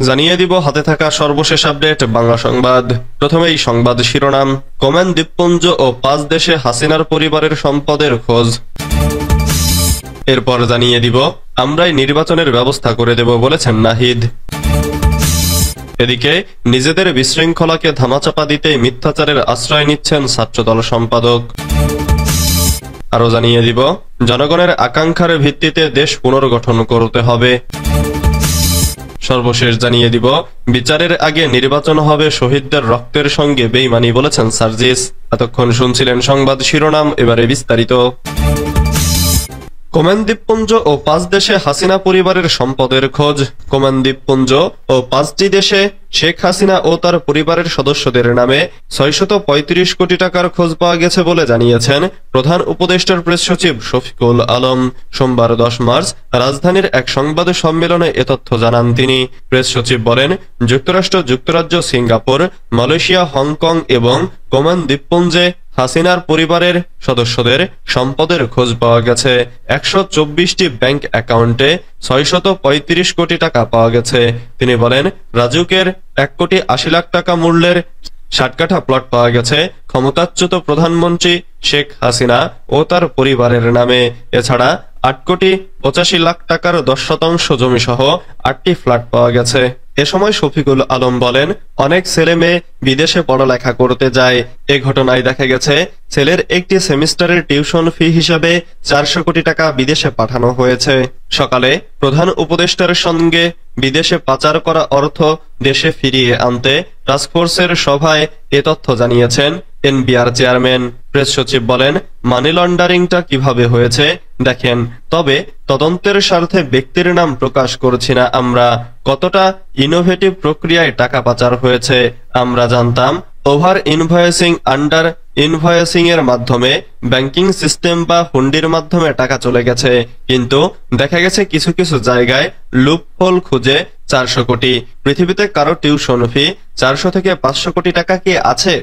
জানিয়ে দিব হাতে থাকা সর্বশেষ আপডেট বাংলা সংবাদ। প্রথমেই সংবাদ শিরোনাম, কোম্যান দ্বীপপুঞ্জ ও 5 দেশে হাসিনার পরিবারের সম্পদের খোঁজ। এরপর জানিয়ে দিব আমরাই নির্বাচনের ব্যবস্থা করে দেব বলেছেন নাহিদ। এদিকে নিজেদের বিশৃঙ্খলাকে ধামাচাপা দিতে মিথ্যাচারের আশ্রয় নিচ্ছেন ছাত্রদল সম্পাদক। আরো জানিয়ে দিব জনগণের আকাঙ্ক্ষার ভিত্তিতে দেশ পুনর্গঠন করতে হবে। সর্বশেষ জানিয়ে দিব বিচারের আগে নির্বাচন হবে শহীদদের রক্তের সঙ্গে বেইমানি বলেছেন সার্জিস। এতক্ষণ শুনছিলেন সংবাদ শিরোনাম, এবারে বিস্তারিত। কোম্যান দ্বীপপুঞ্জ ও 5 দেশে হাসিনা পরিবারের সম্পদের খোঁজ। কোম্যান দ্বীপপুঞ্জ ও 5টি দেশে শেখ হাসিনা ও তার পরিবারের সদস্যদের নামে 635 কোটি টাকার খোঁজ পাওয়া গেছে বলে জানিয়েছেন প্রধান উপদেষ্টার প্রেস সচিব শফিকুল আলম। সোমবার 10 মার্চ রাজধানীর এক সংবাদ সম্মেলনে এ তথ্য জানান তিনি। প্রেস সচিব বলেন, যুক্তরাষ্ট্র, যুক্তরাজ্য, সিঙ্গাপুর, মালয়েশিয়া, হংকং এবং কোম্যান দ্বীপপুঞ্জে হাসিনার পরিবারের সদস্যদের সম্পদের খোঁজ পাওয়া গেছে। 124টি ব্যাংক অ্যাকাউন্টে 635 কোটি টাকা পাওয়া গেছে। তিনি বলেন, রাজুকের 1,80,00,000 টাকা মূল্যের 60 কাঠা প্লট পাওয়া গেছে ক্ষমতাচ্যুত প্রধানমন্ত্রী শেখ হাসিনা ও তার পরিবারের নামে। এছাড়া 8,85,00,000 টাকার 10% জমি সহ 8টি ফ্ল্যাট পাওয়া গেছে। এ সময় শফিকুল আলম বলেন, অনেক ছেলে মেয়ে বিদেশে পড়ালেখা করতে যায়। এ ঘটনায় দেখা গেছে ছেলের একটি সেমিস্টারের টিউশন ফি হিসাবে 400 কোটি টাকা বিদেশে পাঠানো হয়েছে। সকালে প্রধান উপদেষ্টার সঙ্গে বিদেশে পাচার করা অর্থ দেশে ফিরিয়ে আনতে টাস্কফোর্সের সভায় এ তথ্য জানিয়েছেন এনবিআর চেয়ারম্যান। প্রেস সচিব বলেন, মানি লন্ডারিংটা কিভাবে হয়েছে দেখেন, তবে তদন্তের স্বার্থে ব্যক্তির নাম প্রকাশ করছি না। আমরা কতটা ইনোভেটিভ প্রক্রিয়ায় টাকা পাচার হয়েছে আমরা জানতাম। ওভার ইনভয়েসিং, আন্ডার ইনভয়েসিং এর মাধ্যমে ব্যাংকিং সিস্টেম বা হুন্ডির মাধ্যমে টাকা চলে গেছে, কিন্তু দেখা গেছে কিছু কিছু জায়গায় লুপহোল খুঁজে 400 কোটি। পৃথিবীতে কারো টিউশন ফি 400 থেকে 500 কোটি টাকা কি আছে?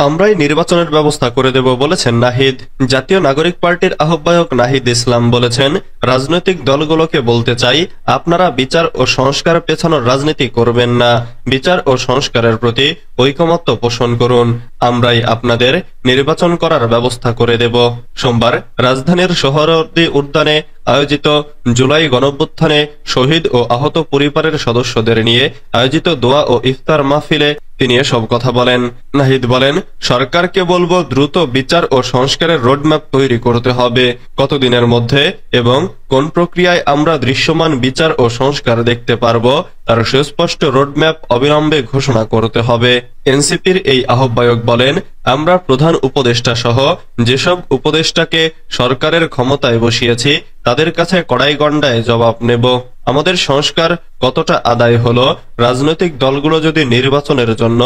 আমরাই নির্বাচনের ব্যবস্থা করে দেব বলেছেন নাহিদ। জাতীয় নাগরিক পার্টির আহ্বায়ক নাহিদ ইসলাম বলেছেন, রাজনৈতিক দলগুলোকে বলতে চাই, আপনারা বিচার ও সংস্কার পেছানোর রাজনীতি করবেন না, বিচার ও সংস্কারের প্রতি ঐকমত্য পোষণ করুন। আমরাই আপনাদের নির্বাচন করার ব্যবস্থা করে দেব। সোমবার রাজধানীর সোহরাওয়ার্দী উদ্যানে আয়োজিত জুলাই গণঅভ্যুত্থানে শহীদ ও আহত পরিবারের সদস্যদের নিয়ে আয়োজিত দোয়া ও ইফতার মাহফিলে তিনি এসব কথা বলেন। নাহিদ বলেন, সরকারকে বলবো দ্রুত বিচার ও সংস্কারের রোডম্যাপ তৈরি করতে হবে। কতদিনের মধ্যে এবং কোন প্রক্রিয়ায় আমরা দৃশ্যমান বিচার ও সংস্কার দেখতে পারবো তার সুস্পষ্ট রোডম্যাপ অবিলম্বে ঘোষণা করতে হবে। এনসিপির এই আহ্বায়ক বলেন, আমরা প্রধান উপদেষ্টা সহ যেসব উপদেষ্টাকে সরকারের ক্ষমতায় বসিয়েছি তাদের কাছে কড়াই গণ্ডায় জবাব নেব। আমাদের সংস্কার কতটা আদায় হলো, রাজনৈতিক দলগুলো যদি নির্বাচনের জন্য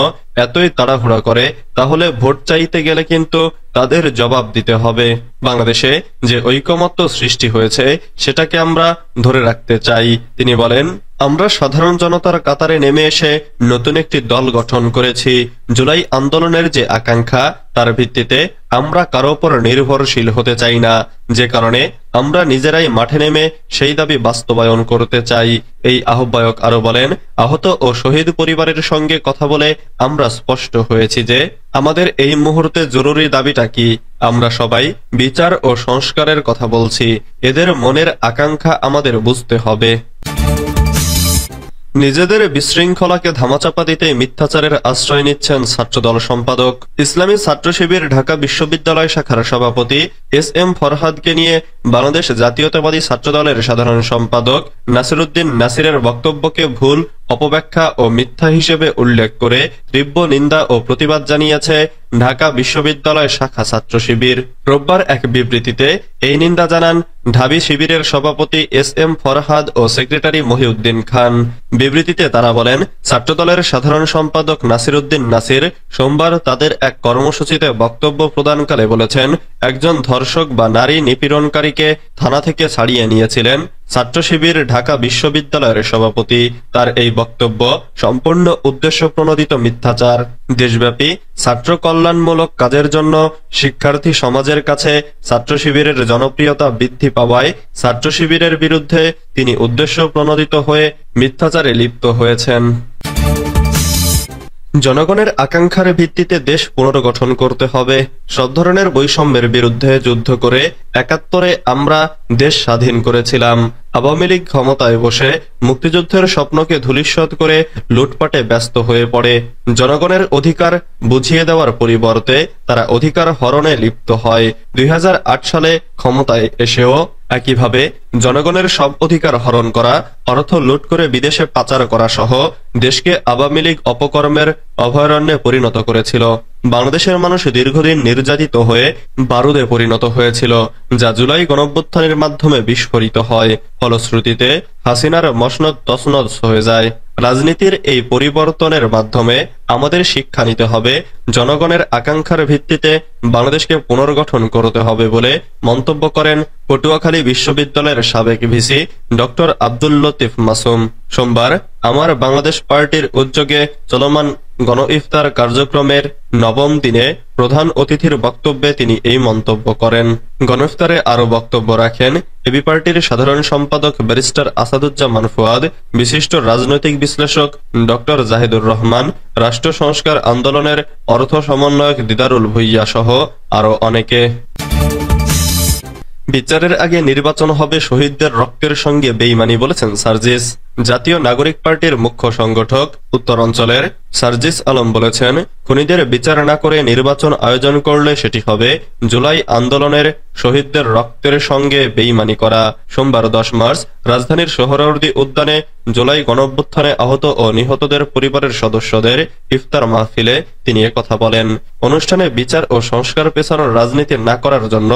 এতই তাড়াহুড়া করে তাহলে ভোট চাইতে গেলে কিন্তু তাদের জবাব দিতে হবে। বাংলাদেশে যে ঐকমত্য সৃষ্টি হয়েছে সেটাকে আমরা ধরে রাখতে চাই। তিনি বলেন, আমরা সাধারণ জনতার কাতারে নেমে এসে নতুন একটি দল গঠন করেছি। জুলাই আন্দোলনের যে আকাঙ্ক্ষা তার ভিত্তিতে আমরা কারো উপর নির্ভরশীল হতে চাই না, যে কারণে আমরা নিজেরাই মাঠে নেমে সেই দাবি বাস্তবায়ন করতে চাই। এই আহ্বায়ক আরো বলেন, আহত ও শহীদ পরিবারের সঙ্গে কথা বলে আমরা স্পষ্ট হয়েছি যে আমাদের এই মুহূর্তে জরুরি দাবিটা কি। আমরা সবাই বিচার ও সংস্কারের কথা বলছি, এদের মনের আকাঙ্ক্ষা আমাদের বুঝতে হবে। নিজেদের বিশৃঙ্খলাকে ধামাচাপা দিতে মিথ্যাচারের আশ্রয় নিচ্ছেন ছাত্রদল সম্পাদক। ইসলামী ছাত্র শিবির ঢাকা বিশ্ববিদ্যালয় শাখার সভাপতি এস.এম. ফরহাদকে নিয়ে বাংলাদেশ জাতীয়তাবাদী ছাত্রদলের সাধারণ সম্পাদক নাসিরউদ্দিন নাসিরের বক্তব্যকে ভুল, অপব্যাখ্যা ও মিথ্যা হিসেবে উল্লেখ করে তীব্র নিন্দা ও প্রতিবাদ জানিয়েছে ঢাকা বিশ্ববিদ্যালয় শাখা ছাত্র শিবির। রোববার এক বিবৃতিতে এই নিন্দা জানান ঢাবি শিবিরের সভাপতি এস.এম. ফরহাদ ও সেক্রেটারি মহিউদ্দিন খান। বিবৃতিতে তারা বলেন, ছাত্রদলের সাধারণ সম্পাদক নাসিরউদ্দিন নাসির সোমবার তাদের এক কর্মসূচিতে বক্তব্য প্রদানকালে বলেছেন, একজন ধর্ষক বা নারী নিপীড়নকারী আনসারীকে থানা থেকে ছাড়িয়ে নিয়েছিলেন ছাত্র শিবির ঢাকা বিশ্ববিদ্যালয়ের সভাপতি। তার এই বক্তব্য সম্পূর্ণ উদ্দেশ্য প্রণোদিত মিথ্যাচার। দেশব্যাপী ছাত্র কল্যাণমূলক কাজের জন্য শিক্ষার্থী সমাজের কাছে ছাত্র শিবিরের জনপ্রিয়তা বৃদ্ধি পাওয়ায় ছাত্র শিবিরের বিরুদ্ধে তিনি উদ্দেশ্য প্রণোদিত হয়ে মিথ্যাচারে লিপ্ত হয়েছেন। জনগণের আকাঙ্ক্ষার ভিত্তিতে দেশ পুনর্গঠন করতে হবে। সব ধরনের বৈষম্যের বিরুদ্ধে যুদ্ধ করে ৭১-এ আমরা দেশ স্বাধীন করেছিলাম। আওয়ামী লীগ ক্ষমতায় বসে মুক্তিযুদ্ধের স্বপ্নকে ধূলিসাৎ করে লুটপাটে ব্যস্ত হয়ে পড়ে। জনগণের অধিকার বুঝিয়ে দেওয়ার পরিবর্তে তারা অধিকার হরণে লিপ্ত হয়। ২০০৮ সালে ক্ষমতায় এসেও একইভাবে জনগণের সব অধিকার হরণ করা, অর্থ লুট করে বিদেশে পাচার করা সহ দেশকে আওয়ামী লীগ অপকর্মের অভয়ারণ্যে পরিণত করেছিল। বাংলাদেশের মানুষ দীর্ঘদিন নির্যাতিত হয়ে বারুদে পরিণত হয়েছিল, যা জুলাই গণঅভ্যুত্থানের মাধ্যমে বিস্ফোরিত হয়। ফলশ্রুতিতে হাসিনার মসনদ তছনছ হয়ে যায়। রাজনীতির এই পরিবর্তনের মাধ্যমে আমাদের শিক্ষা নিতে হবে, জনগণের আকাঙ্ক্ষার ভিত্তিতে বাংলাদেশকে পুনর্গঠন করতে হবে বলে মন্তব্য করেন পটুয়াখালী বিশ্ববিদ্যালয়ের সাবেক ভিসি ডক্টর আব্দুল লতিফ মাসুম। সোমবার আমার বাংলাদেশ পার্টির উদ্যোগে চলমান গণ ইফতার কার্যক্রমের নবম দিনে প্রধান অতিথির বক্তব্যে তিনি এই মন্তব্য করেন। গণ ইফতারে আরো বক্তব্য রাখেন এবি পার্টির সাধারণ সম্পাদক ব্যারিস্টার আসাদুজ্জামান ফুয়াদ, বিশিষ্ট রাজনৈতিক বিশ্লেষক ডক্টর জাহিদুর রহমান, রাষ্ট্র সংস্কার আন্দোলনের অর্থ সমন্বয়ক দিদারুল ভুইয়া সহ আরো অনেকে। বিচারের আগে নির্বাচন হবে শহীদদের রক্তের সঙ্গে বেইমানি বলেছেন সার্জিস। জাতীয় নাগরিক পার্টির মুখ্য সংগঠক উত্তরাঞ্চলের সার্জিস আলম বলেছেন, খুনিদের বিচার না করে নির্বাচন আয়োজন করলে সেটি হবে জুলাই আন্দোলনের শহীদদের রক্তের সঙ্গে বেইমানি করা। সোমবার ১০ মার্চ রাজধানীর সোহরাওয়ার্দী উদ্যানে জুলাই গণঅভ্যুত্থানে আহত ও নিহতদের পরিবারের সদস্যদের ইফতার মাহফিলে তিনি একথা বলেন। অনুষ্ঠানে বিচার ও সংস্কার পেছানোর রাজনীতি না করার জন্য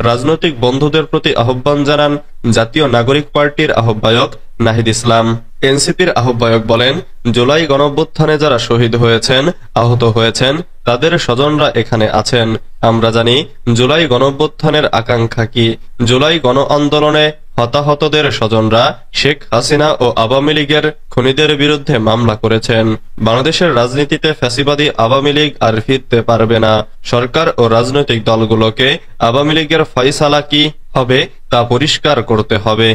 রাজনৈতিক বন্ধুদের প্রতি আহ্বান জানান জাতীয় নাগরিক পার্টির আহ্বায়ক নাহিদ ইসলাম। এনসিপির আহ্বায়ক বলেন, জুলাই গণঅভ্যুত্থানে যারা শহীদ হয়েছেন, আহত হয়েছেন, তাদের স্বজনরা এখানে আছেন। আমরা জানি জুলাই গণঅভ্যুত্থানের আকাঙ্ক্ষা কি। জুলাই গণ আন্দোলনে হতাহতদের স্বজনরা শেখ হাসিনা ও আওয়ামী লীগের খুনিদের বিরুদ্ধে মামলা করেছেন। বাংলাদেশের রাজনীতিতে ফ্যাসিবাদী আওয়ামী লীগ আর ফিরতে পারবে না। সরকার ও রাজনৈতিক দলগুলোকে আওয়ামী লীগের ফয়সালা কি হবে তা পরিষ্কার করতে হবে।